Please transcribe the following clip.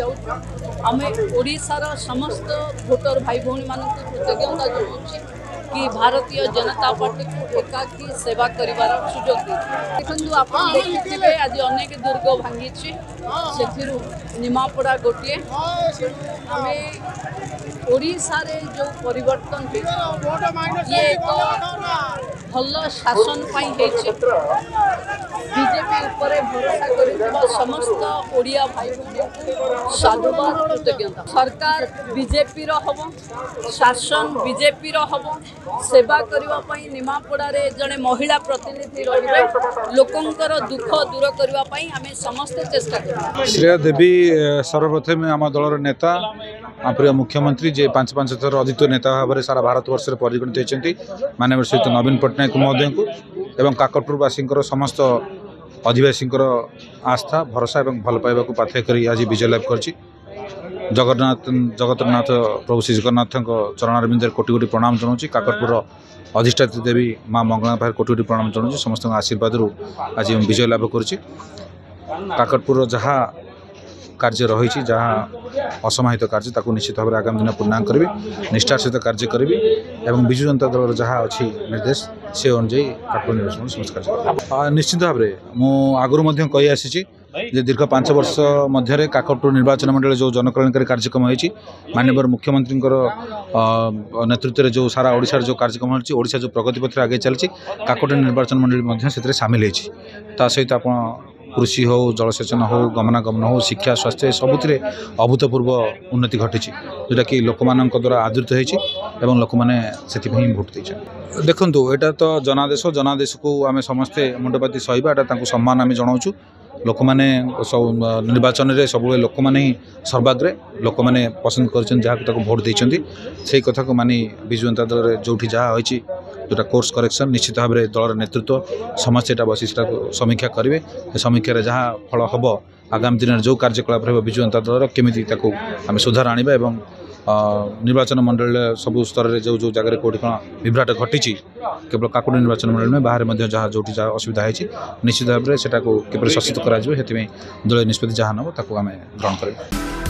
जाऊँ आम ओडिशार समस्त भोटर भाई भौणी मानक कृतज्ञता जनाऊँ कि भारतीय जनता पार्टी को एकाकी सेवा करिवार सुजोग देखु आप देखिए आज अनेक दुर्ग भांगी से निमापड़ा गोटे आम ओडिशा रे जो परिवर्तन ये एक भल शासन बीजेपी उपर भरोसा कर समस्त ओडिया भाई भौणी साधुवाद कृतज्ञता। सरकार बीजेपी हम शासन बीजेपी हम सेवा करने निमापड़ा रे जड़े महिला प्रतिनिधि रही लोकंकर दुख दूर करने आम समस्ते चेष्टा कर। श्रेया देवी सर्वप्रथम आम दलर नेता प्रिय मुख्यमंत्री जे 5 थर अधिक नेता भाव में सारा भारत वर्ष परिगणित होती माननीय श्रीयुत नवीन पट्टनायक महोदय को एवं काकटपुरवासी समस्त अधिवासी आस्था भरोसा और भल पाइबा को पाथ्य कर आज विजय लाभ कर जगतनाथ प्रभु श्री जगन्नाथ चरणारविंद कोटि कोटि प्रणाम जनाऊँ। काकटपुर अधिष्ठात्री देवी माँ मंगला पाखे कोटि कोटि प्रणाम जनाऊँ। समस्त आशीर्वाद आज विजय लाभ कर काकटपुर जहाँ कार्य रही जहाँ असमाहित कार्य ताकू निश्चित भाव में आगामी दिन पूर्णांग करी निष्ठार सहित कार्य करी एवं विजु जनता दल जहाँ अच्छी निर्देश से अनुजाई काकटपुर निर्वाचन समस्त कार्य निश्चित भाव में मुझे कही आसी दीर्घ 5 वर्ष मध्य काकटपुर निर्वाचन मंडल जो जनकल्याणकारी कार्यक्रम होती माननीय मुख्यमंत्री नेतृत्व में जो सारा ओडिशा जो कार्यक्रम होती ओडिशा जो प्रगति पथ आगे चलती काकटपुर निर्वाचन मंडल से सामिल होता सहित आप कृषि हो जलसेचन हो गमनागमन हो शिक्षा स्वास्थ्य सबुति अभूतपूर्व उन्नति घटी जोटा कि लोक मान द्वारा आदृत हो लोक मैंने भोट दे देखु यहाँ तो जनादेश को आम समस्ते मुंडपाती सहीबा सम्मान आम जनाऊँ लोक मैंने निर्वाचन में सब लोक मैंने सर्वाग्रे लोक मैंने पसंद कर भोट देते से कथा को मानी विजु जनता दल जो जहाँ होती जोटा कोर्स करेक्शन निश्चित भाव में दलर नेतृत्व समस्त बसी समीक्षा करेंगे समीक्षा जहाँ फल हम आगामी दिन में जो कार्यकलाप रहा विजु जनता दलर केमी आम सुधार आने निर्वाचन मंडल सबू स्तर में जो जो जगह कौटी कौन विभ्राट घटी केवल काकटपुर निर्वाचन मंडल में बाहर जहाँ जो असुविधा है निश्चित भाव में सेटा को किपर शासित कर दलीय निष्पत्ति जहाँ नब ताकू आम ग्रहण करें।